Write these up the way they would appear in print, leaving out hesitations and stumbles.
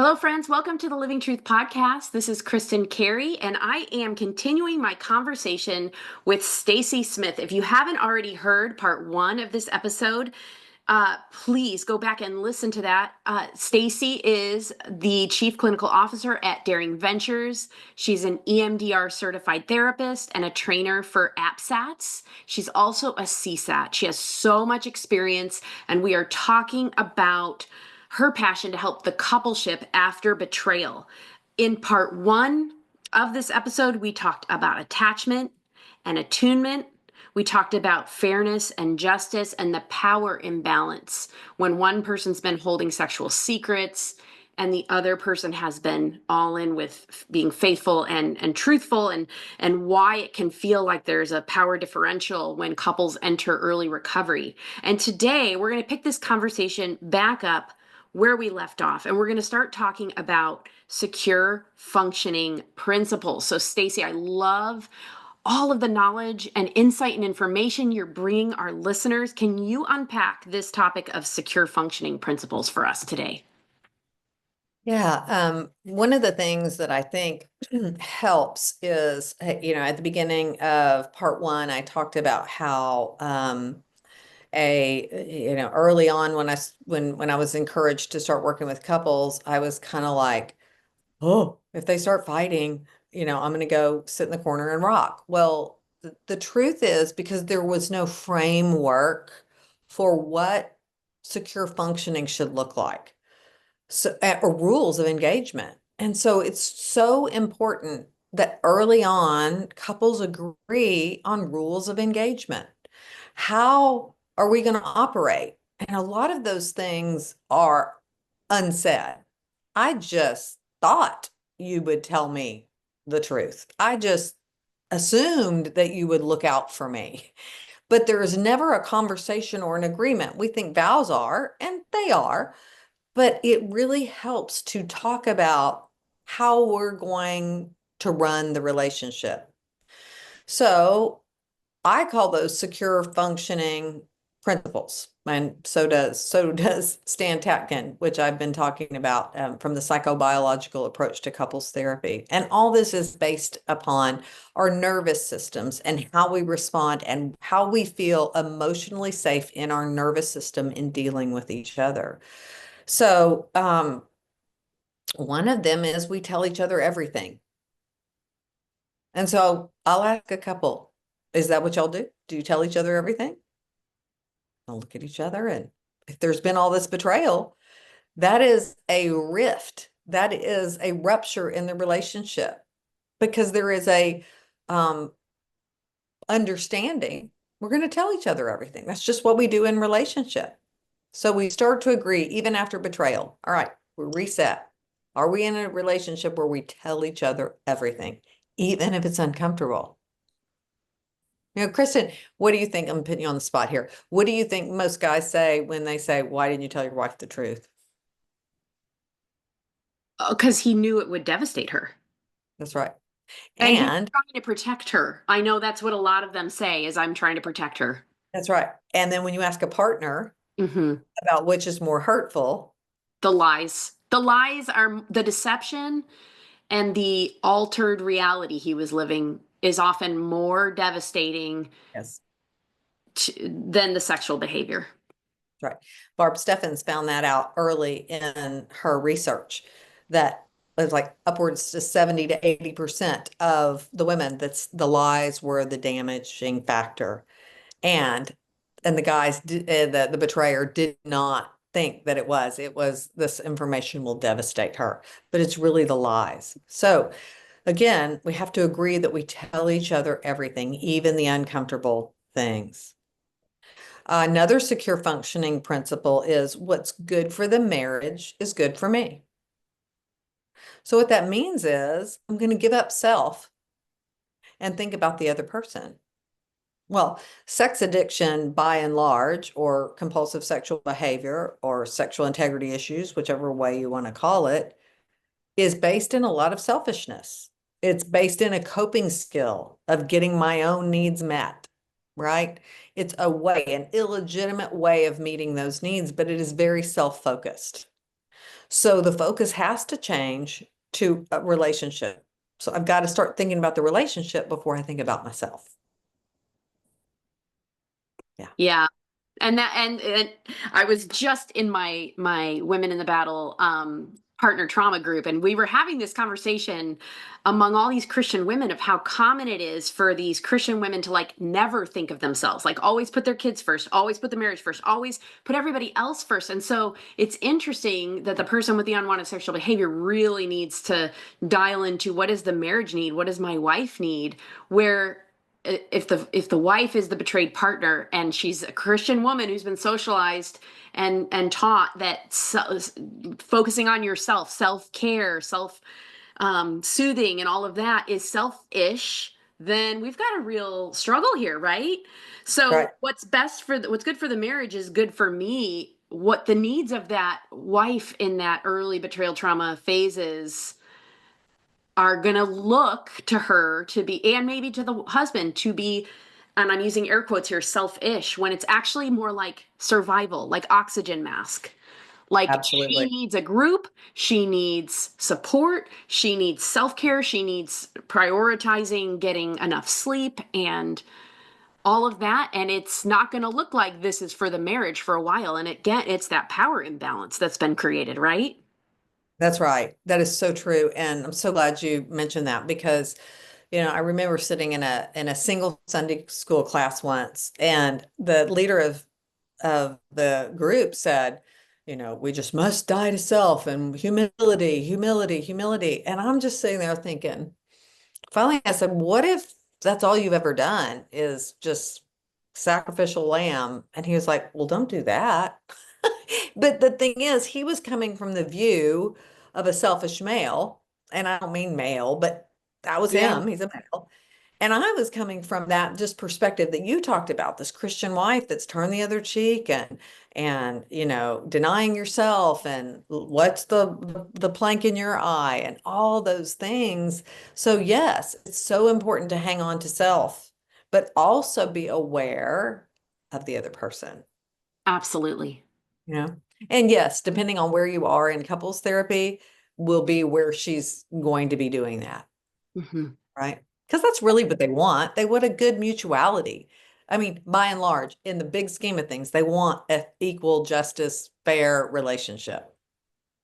Hello, friends. Welcome to the Living Truth Podcast. This is Kristin Carey, and I am continuing my conversation with Stacey Smith. If you haven't already heard part one of this episode, please go back and listen to that. Stacey is the Chief Clinical Officer at Daring Ventures. She's an EMDR certified therapist and a trainer for APSATs. She's also a CSAT. She has so much experience, and we are talking about her passion to help the coupleship after betrayal. In part one of this episode, we talked about attachment and attunement. We talked about fairness and justice and the power imbalance when one person's been holding sexual secrets and the other person has been all in with being faithful and truthful, and why it can feel like there's a power differential when couples enter early recovery. And today we're going to pick this conversation back up where we left off, and we're going to start talking about secure functioning principles. So Stacey, I love all of the knowledge and insight and information you're bringing our listeners. Can you unpack this topic of secure functioning principles for us today? Yeah, one of the things that I think helps is, at the beginning of part one, I talked about how early on when I was encouraged to start working with couples, I was kind of like, oh, if they start fighting, I'm going to go sit in the corner and rock. Well, the truth is, because there was no framework for what secure functioning should look like. So, or rules of engagement. And so it's so important that early on couples agree on rules of engagement. How are we going to operate? And a lot of those things are unsaid. I just thought you would tell me the truth. I just assumed that you would look out for me. But there is never a conversation or an agreement. We think vows are, and they are, but it really helps to talk about how we're going to run the relationship. So I call those secure functioning principles. And so does Stan Tatkin, which I've been talking about from the psychobiological approach to couples therapy. And all this is based upon our nervous systems and how we respond and how we feel emotionally safe in our nervous system in dealing with each other. So one of them is we tell each other everything. And so I'll ask a couple, is that what y'all do? Do you tell each other everything? They'll look at each other, and if there's been all this betrayal, that is a rift. That is a rupture in the relationship because there is a understanding. We're going to tell each other everything. That's just what we do in relationship. So we start to agree even after betrayal. All right, we reset. Are we in a relationship where we tell each other everything, even if it's uncomfortable? Kristin, what do you think? I'm putting you on the spot here. What do you think most guys say when they say, why didn't you tell your wife the truth? Because he knew it would devastate her. That's right. And he was And trying to protect her. I know that's what a lot of them say is I'm trying to protect her. that's right. And then when you ask a partner Mm-hmm. about which is more hurtful, The lies. The lies are the deception, and the altered reality he was living is often more devastating yes, than the sexual behavior. right. Barb Steffens found that out early in her research that it was like upwards to 70 to 80% of the women that's the lies were the damaging factor. And the guys, the betrayer did not think that it was this information will devastate her, but it's really the lies. So again, we have to agree that we tell each other everything, even the uncomfortable things. Another secure functioning principle is what's good for the marriage is good for me. So what that means is I'm going to give up self and think about the other person. Well, sex addiction by and large, or compulsive sexual behavior, or sexual integrity issues, whichever way you want to call it, is based in a lot of selfishness. It's based in a coping skill of getting my own needs met, right? It's a way, an illegitimate way of meeting those needs, but it is very self-focused. So the focus has to change to a relationship. So I've got to start thinking about the relationship before I think about myself. Yeah. Yeah. And I was just in my Women in the Battle partner trauma group, and we were having this conversation among all these Christian women of how common it is for these Christian women to like never think of themselves, like always put their kids first, always put the marriage first, always put everybody else first. And so it's interesting that the person with the unwanted sexual behavior really needs to dial into what is the marriage need, what does my wife need, where if the wife is the betrayed partner and she's a Christian woman who's been socialized and taught that focusing on yourself, self-care, self soothing and all of that is selfish, then we've got a real struggle here, right? Right. So what's good for the marriage is good for me. What the needs of that wife in that early betrayal trauma phases are going to look to her to be, and maybe to the husband to be, and I'm using air quotes here, selfish, when it's actually more like survival, like oxygen mask. Like she Absolutely. needs a group, she needs support, she needs self care, she needs prioritizing getting enough sleep and all of that. And it's not going to look like this is for the marriage for a while. And again, it's that power imbalance that's been created, right? That's right. That is so true. And I'm so glad you mentioned that because, I remember sitting in a single Sunday school class once, and the leader of the group said, we just must die to self and humility, humility, humility. And I'm just sitting there thinking, finally, I said, what if that's all you've ever done is just sacrificial lamb? And he was like, well, don't do that. But the thing is, he was coming from the view of a selfish male. And I don't mean male, but that was Yeah. him. He's a male. And I was coming from that just perspective that you talked about, this Christian wife that's turned the other cheek and denying yourself and what's the plank in your eye and all those things. So yes, it's so important to hang on to self, but also be aware of the other person, Absolutely. you know? And yes, depending on where you are in couples therapy, will be where she's going to be doing that. Hmm. Right? Because that's really what they want. They want a good mutuality. I mean, by and large, in the big scheme of things, they want an equal justice, fair relationship.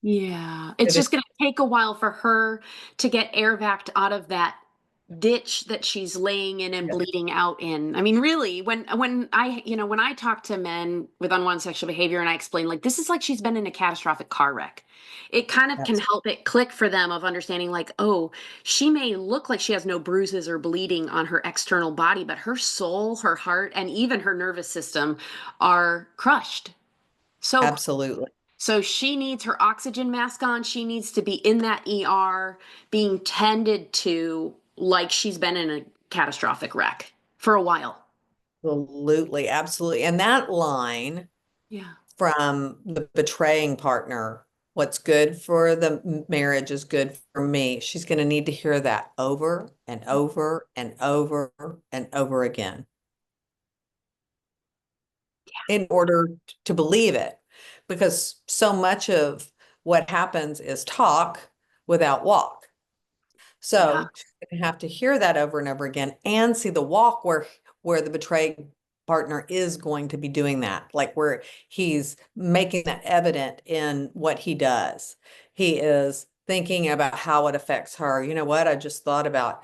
Yeah. It's It is, just going to take a while for her to get air vac out of that ditch that she's laying in and yeah, bleeding out in. I mean, really, when I talk to men with unwanted sexual behavior and I explain like this is like she's been in a catastrophic car wreck. It kind of can that's help it click for them of understanding like, oh, she may look like she has no bruises or bleeding on her external body, but her soul, her heart, and even her nervous system are crushed. So absolutely. so she needs her oxygen mask on. She needs to be in that ER being tended to like she's been in a catastrophic wreck for a while. Absolutely. Absolutely. And that line Yeah. from the betraying partner, what's good for the marriage is good for me. She's going to need to hear that over and over and over and over again in order to believe it. Because so much of what happens is talk without walk. Yeah. So she's going to have to hear that over and over again and see the walk where the betrayed partner is going to be doing that, like where he's making that evident in what he does. He is thinking about how it affects her. You know what? I just thought about,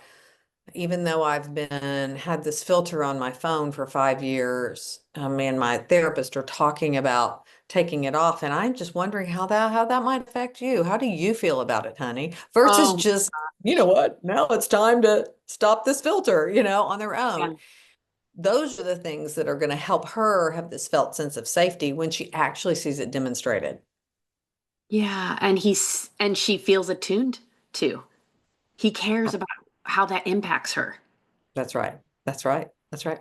even though I've been had this filter on my phone for 5 years, me and my therapist are talking about taking it off, and I'm just wondering how that might affect you. How do you feel about it, honey? Versus Oh, just, you know what? Now it's time to stop this filter, on their yeah. own. Those are the things that are going to help her have this felt sense of safety when she actually sees it demonstrated. Yeah. And she feels attuned to. He cares about how that impacts her. That's right. That's right. That's right.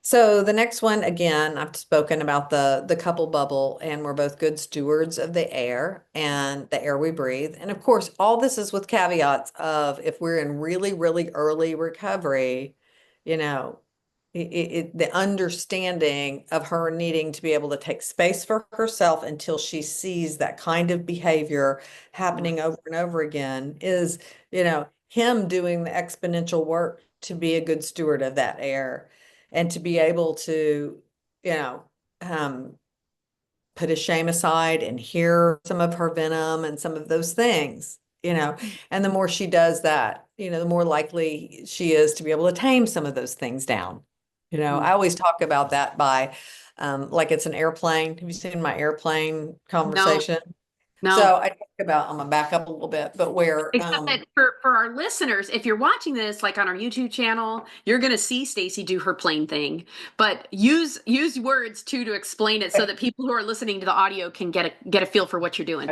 So the next one, again, I've spoken about the couple bubble, and we're both good stewards of the air and the air we breathe. And of course, all this is with caveats of if we're in really, really early recovery, you know, the understanding of her needing to be able to take space for herself until she sees that kind of behavior Yeah. happening over and over again is, him doing the exponential work to be a good steward of that air and to be able to, you know, um, put his shame aside and hear some of her venom and some of those things, and the more she does that, the more likely she is to be able to tame some of those things down. Mhm. I always talk about that by, like it's an airplane. Have you seen my airplane No, conversation? no. So I talk about, I'm gonna back up a little bit, but where, Except that for our listeners, if you're watching this like on our YouTube channel, you're gonna see Stacey do her plane thing. But use words too to explain it so that people who are listening to the audio can get a feel for what you're doing.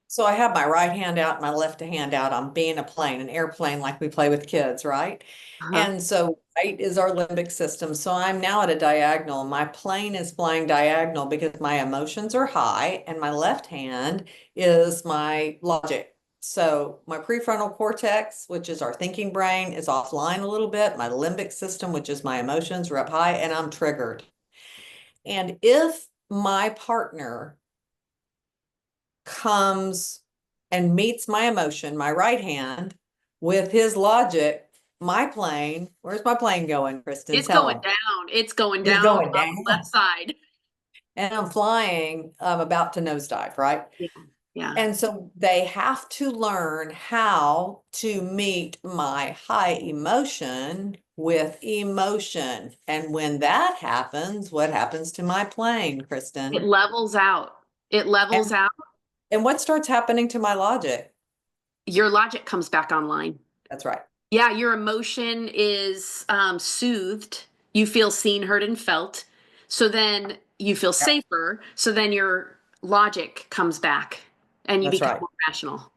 so I have my right hand out, my left hand out. I'm being a plane, an airplane like we play with kids, right? Uh-huh. And so right is our limbic system. So I'm now at a diagonal. My plane is flying diagonal because my emotions are high, and my left hand is my logic. So my prefrontal cortex, which is our thinking brain, is offline a little bit. My limbic system, which is my emotions, are up high, and I'm triggered. And if my partner comes and meets my emotion, my right hand, with his logic, my plane, where's my plane going, Kristin? It's Tell going him. down. It's going It's down going on down. the left side. And I'm flying, I'm about to nosedive, right? Yeah. Yeah. And so they have to learn how to meet my high emotion with emotion. And when that happens, what happens to my plane, It Kristin? levels out. It levels And out. and what starts happening to my logic? Your logic comes back online. That's right. Yeah, your emotion is soothed. You feel seen, heard, and felt. So then you feel Yeah, safer. So then your logic comes back and you that's become right. more rational.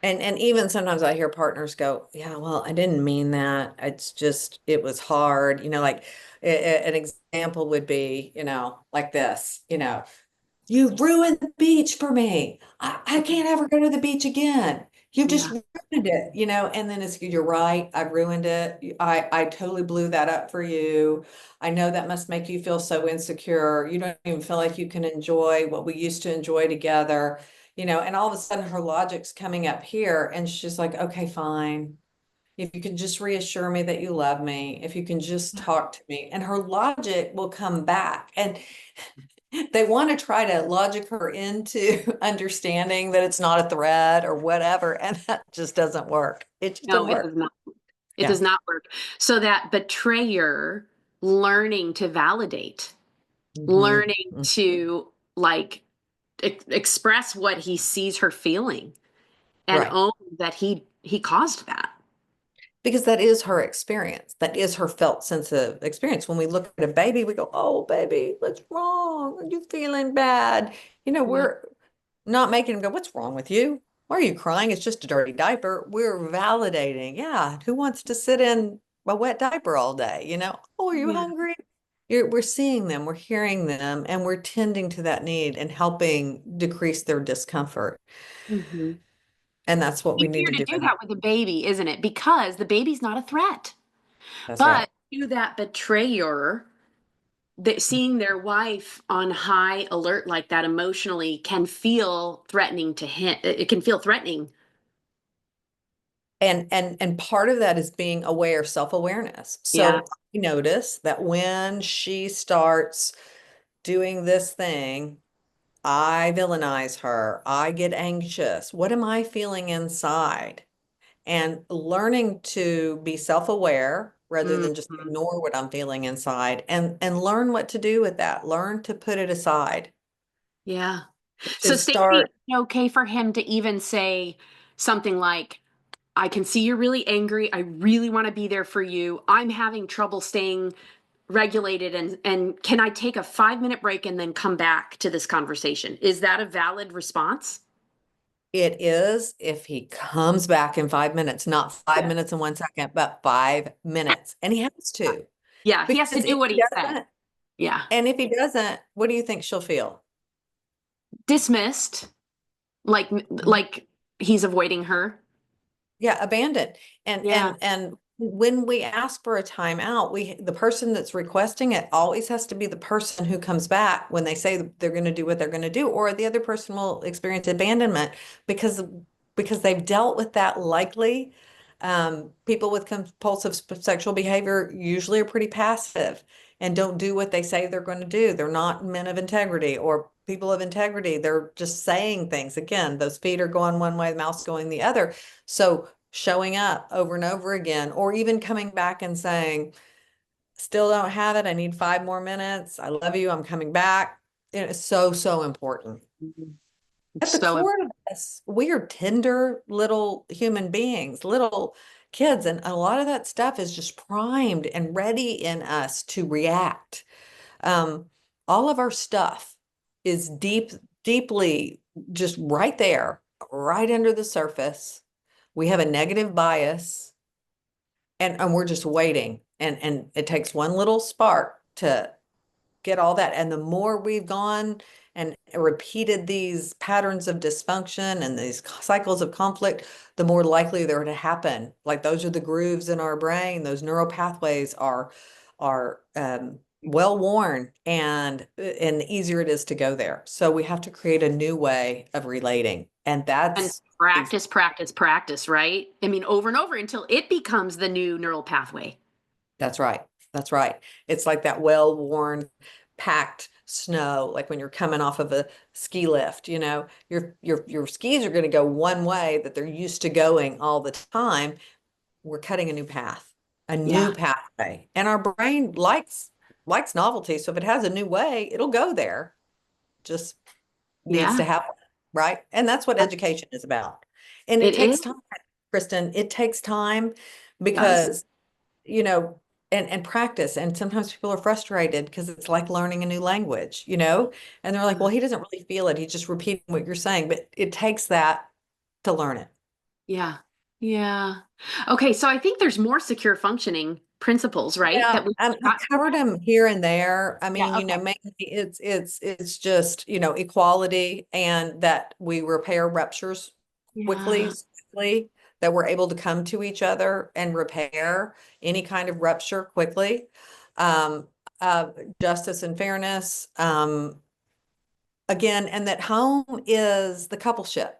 And even sometimes I hear partners go, yeah, well, I didn't mean that. It's just, it was hard. Like an example would be, like this, you ruined the beach for me. I can't ever go to the beach again. You just Yeah. ruined it, and then you're right. I ruined it. I totally blew that up for you. I know that must make you feel so insecure. You don't even feel like you can enjoy what we used to enjoy together, and all of a sudden her logic's coming up here and she's like, okay, fine. If you can just reassure me that you love me, if you can just talk to me, and her logic will come back. And they want to try to logic her into understanding that it's not a threat or whatever, and that just doesn't work. It just No, doesn't it work. does not. It Yeah. does not work. So that betrayer learning to validate, Hmm. learning to like express what he sees her feeling and Right. own that he caused that. Because that is her experience. That is her felt sense of experience. When we look at a baby, we go, oh, baby, what's wrong? Are you feeling bad? Yeah. We're not making them go, what's wrong with you? Why are you crying? It's just a dirty diaper. We're validating. Yeah. Who wants to sit in a wet diaper all day? Oh, are you Yeah. hungry? We're seeing them, we're hearing them, and we're tending to that need and helping decrease their discomfort. Mhm. And that's what we need Easier to to do. do that with a baby, isn't it? Because the baby's not a threat. That's right. But to that betrayer, that seeing their wife on high alert like that emotionally can feel threatening to him. It can feel threatening. And part of that is being aware, self-awareness. Yeah. So I notice that when she starts doing this thing, I villainize her. I get anxious. What am I feeling inside? And learning to be self-aware rather than just Mhm. ignore what I'm feeling inside, and learn what to do with that. Learn to put it aside. Yeah. To So Stacey, is start, it okay for him to even say something like, I can see you're really angry. I really want to be there for you. I'm having trouble staying regulated and can I take a 5-minute break and then come back to this conversation? Is that a valid response? it is if he comes back in 5 minutes, not five Yeah. minutes and 1 second, but 5 minutes. And he has to, Yeah, he has to because do if what he he said. doesn't, Yeah. what do you think she'll feel? Dismissed, like Mhm. like he's avoiding her. Yeah, abandoned. And Yeah. and and when we ask for a timeout, the person that's requesting it always has to be the person who comes back when they say they're going to do what they're going to do, or the other person will experience abandonment because they've dealt with that likely. People with compulsive sexual behavior usually are pretty passive and don't do what they say they're going to do. They're not men of integrity or people of integrity. They're just saying things. Again, those feet are going one way, the mouth's going the other. So showing up over and over again, or even coming back and saying, still don't have it. I need 5 more minutes. I love you. I'm coming back. It's so, so important. Mhm. At the So core of this, we are tender little human beings, little kids, and a lot of that stuff is just primed and ready in us to react. Um, all of our stuff is deeply just right there, right under the surface. We have a negative bias and we're just waiting. And it takes one little spark to get all that. And the more we've gone and repeated these patterns of dysfunction and these cycles of conflict, the more likely they're to happen. Like those are the grooves in our brain. Those neural pathways are well worn, and the easier it is to go there. So we have to create a new way of relating. And and that's practice, practice, practice, right? I mean, over and over until it becomes the new neural pathway. That's right. That's right. It's like that well-worn, packed snow, like when you're coming off of a ski lift, your skis are going to go one way that they're used to going all the time. We're cutting a new path, a new Yeah. pathway. And our brain likes novelty. So if it has a new way, it'll go there. Just needs to Yeah. happen, right? And that's what education is about. And it It is. takes time, Kristen. It takes time It does. because you know, and practice. And sometimes people are frustrated because it's like learning a new language, and they're like, Yeah. well, he doesn't really feel it. He's just repeating what you're saying, but it takes that to learn it. Yeah. Yeah. Okay, so I think there's more secure functioning principles, right? Yeah, That we I've got. covered them here and there. I Yeah, mean, okay. mainly it's just, equality and that we repair ruptures Yeah. quickly, that we're able to come to each other and repair any kind of rupture quickly. Um, uh, Justice and fairness, again, and that home is the coupleship.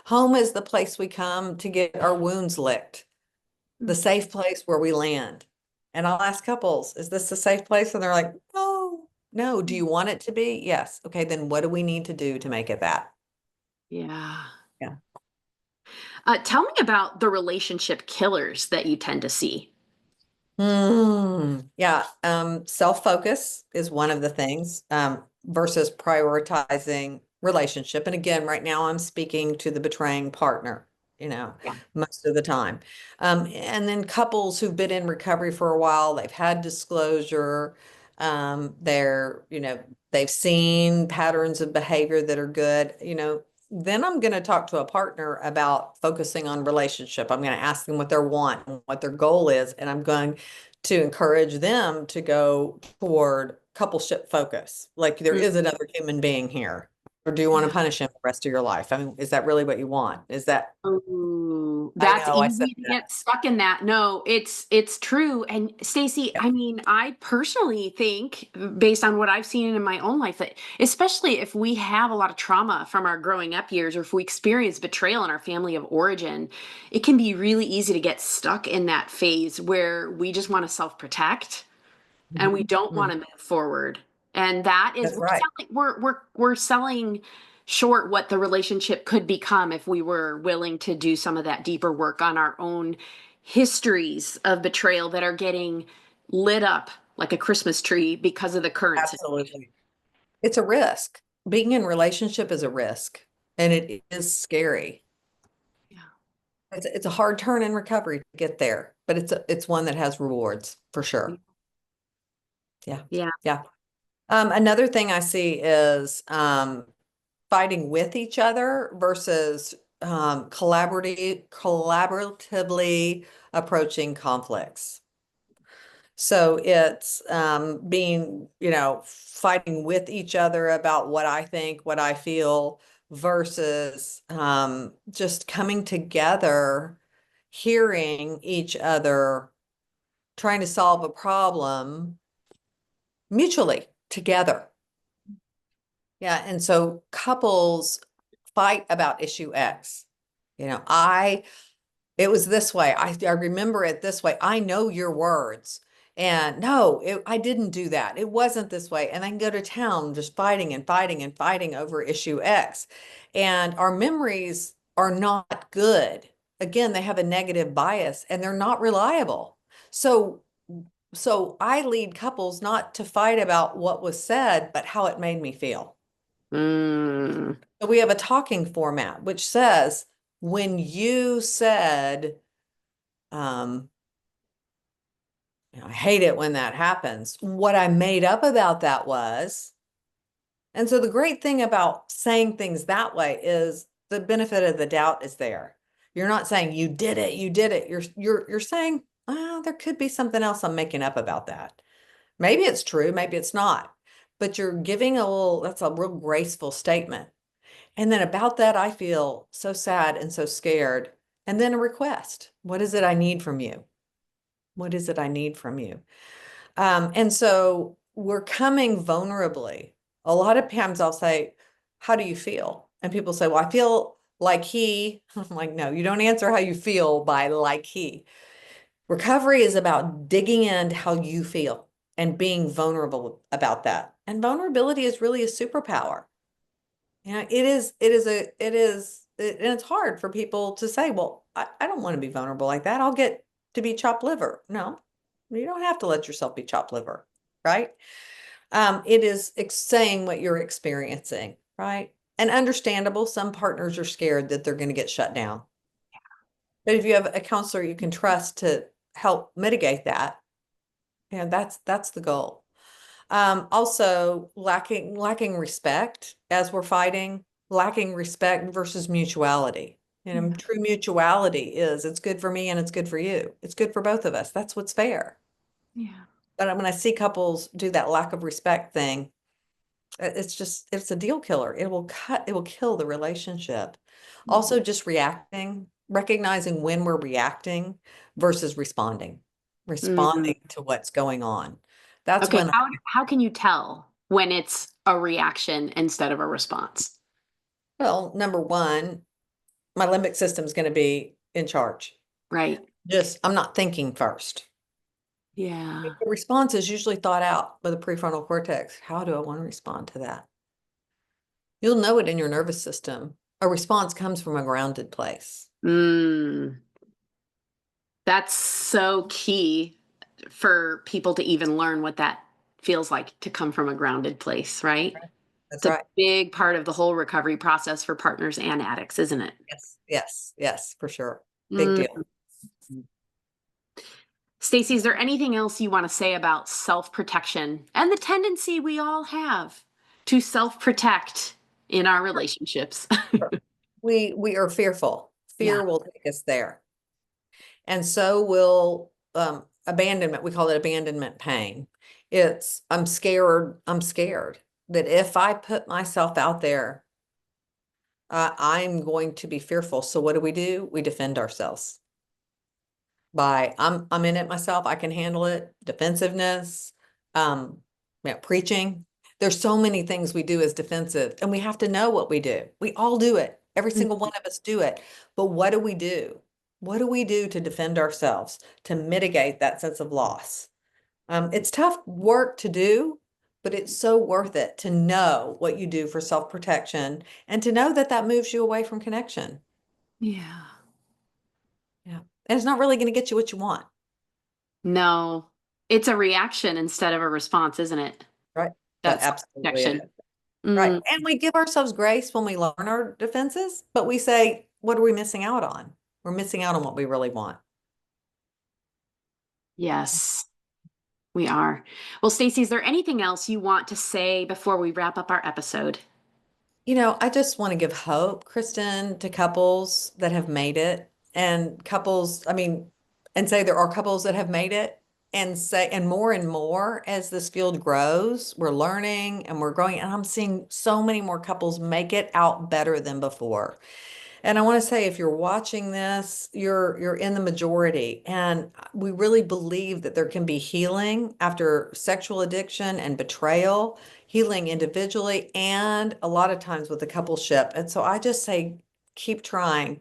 Home is the place we come to get our wounds licked, the Mm. safe place where we land. And I'll ask couples, is this a safe place? And they're like, no, no. Do you want it to be? Yes. Okay, then what do we need to do to make it that? Yeah. Yeah. Tell me about the relationship killers that you tend to see. Yeah. Self-focus is one of the things, versus prioritizing relationship. And again, right now I'm speaking to the betraying partner, Yeah. most of the time. And then couples who've been in recovery for a while, they've had disclosure, they've seen patterns of behavior that are good, then I'm going to talk to a partner about focusing on relationship. I'm going to ask them what their want and what their goal is, and I'm going to encourage them to go toward coupleship focus. Like there Mm. is another human being here. Or do you want to Yeah. punish him the rest of your life? I mean, is that really what you want? Is that, Oh, I that's know I said easy to that. get stuck in that. No, it's true. And Stacey, Yeah. I mean, I personally think, based on what I've seen in my own life, that especially if we have a lot of trauma from our growing up years, or if we experience betrayal in our family of origin, it can be really easy to get stuck in that phase where we just want to self-protect and we Mhm. don't want Mhm. to move forward. And that is That's right. we're selling short what the relationship could become if we were willing to do some of that deeper work on our own histories of betrayal that are getting lit up like a Christmas tree because of the current situation. Absolutely. It's a risk. Being in relationship is a risk, and it is scary. Yeah. It's a hard turn in recovery to get there, but it's one that has rewards for sure. Yeah. Yeah. Yeah. Another thing I see is fighting with each other versus collaboratively approaching conflicts. So it's being, fighting with each other about what I think, what I feel, versus just coming together hearing each other, trying to solve a problem mutually together. Yeah. And so couples fight about issue X. It was this way. I remember it this way. I know your words. And no, I didn't do that. It wasn't this way. And I can go to town just fighting and fighting and fighting over issue X. And our memories are not good. Again, they have a negative bias and they're not reliable. So, so I lead couples not to fight about what was said, but how it made me feel. Mm. So we have a talking format, which says, when you said, um, I hate it when that happens. What I made up about that was, and so the great thing about saying things that way is the benefit of the doubt is there. You're not saying you did it, you did it. You're saying, oh, there could be something else I'm making up about that. Maybe it's true, maybe it's not. But you're giving that's a real graceful statement. And then about that, I feel so sad and so scared. And then a request. What is it I need from you? What is it I need from you? And so we're coming vulnerably. A lot of times I'll say, how do you feel? And people say, well, I feel like he. I'm like, no, you don't answer how you feel by like he. Recovery is about digging into how you feel and being vulnerable about that. And vulnerability is really a superpower. And it's hard for people to say, well, I don't want to be vulnerable like that. I'll get to be chopped liver. No, you don't have to let yourself be chopped liver, right? It is saying what you're experiencing, right? And understandable, some partners are scared that they're going to get shut down. But if you have a counselor you can trust to help mitigate that, that's the goal. Also lacking respect as we're fighting, lacking respect versus mutuality. True mutuality is it's good for me and it's good for you. It's good for both of us. That's what's fair. Yeah. But when I see couples do that lack of respect thing, it's a deal killer. It will kill the relationship. Also, just reacting, recognizing when we're reacting versus Mm. responding to what's going on. That's Okay, when how can you tell when it's a reaction instead of a response? Well, number one, my limbic system is going to be in charge. Right. I'm not thinking first. Yeah. The response is usually thought out by the prefrontal cortex. How do I want to respond to that? You'll know it in your nervous system. A response comes from a grounded place. Mm. That's so key for people to even learn what that feels like to come from a grounded place, right? That's It's a right. big part of the whole recovery process for partners and addicts, isn't it? Yes, yes, yes, for sure. Big Mm. deal. Stacey, is there anything else you want to say about self-protection and the tendency we all have to self-protect in our relationships? We are fearful. Yeah. Fear will take us there. And so will abandonment. We call it abandonment pain. I'm scared that if I put myself out there, I'm going to be fearful. So what do? We defend ourselves by I'm in it myself. I can handle it. Defensiveness, um, yeah, preaching. There's so many things we do as defensive, and we have to know what we do. We all do it. Every single one of us do it. But what do we do? What do we do to defend ourselves, to mitigate that sense of loss? It's tough work to do, but it's so worth it to know what you do for self-protection and to know that that moves you away from connection. Yeah. Yeah. And it's not really going to get you what you want, No, it's a reaction instead of a response, isn't it? right? That That's absolutely it protection. is. Right. Mm, And we give ourselves grace when we learn our defenses, but we say, what are we missing out on? We're missing out on what we really want. yes, we are. Well, Stacey, is there anything else you want to say before we wrap up our episode? I just want to give hope, Kristen, to couples that have made it and and say there are couples that have made it and more as this field grows, we're learning and we're growing. And I'm seeing so many more couples make it out better than before. And I want to say, if you're watching this, you're in the majority. And we really believe that there can be healing after sexual addiction and betrayal, healing individually, and a lot of times with a coupleship. And so I just say, keep trying,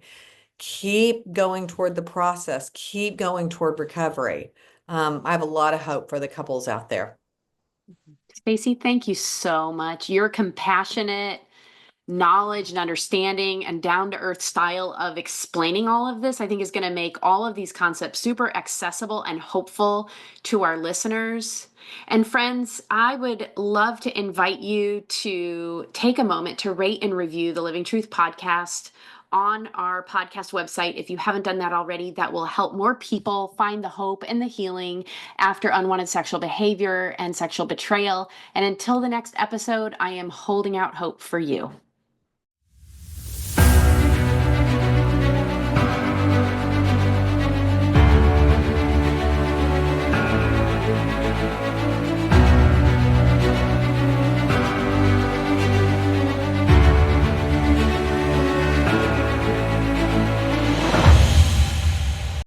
keep going toward the process, keep going toward recovery. I have a lot of hope for the couples out there. Stacey, thank you so much. Your compassionate knowledge and understanding and down to earth style of explaining all of this, I think is going to make all of these concepts super accessible and hopeful to our listeners. And friends, I would love to invite you to take a moment to rate and review the Living Truth podcast on our podcast website. If you haven't done that already, that will help more people find the hope and the healing after unwanted sexual behavior and sexual betrayal. And until the next episode, I am holding out hope for you.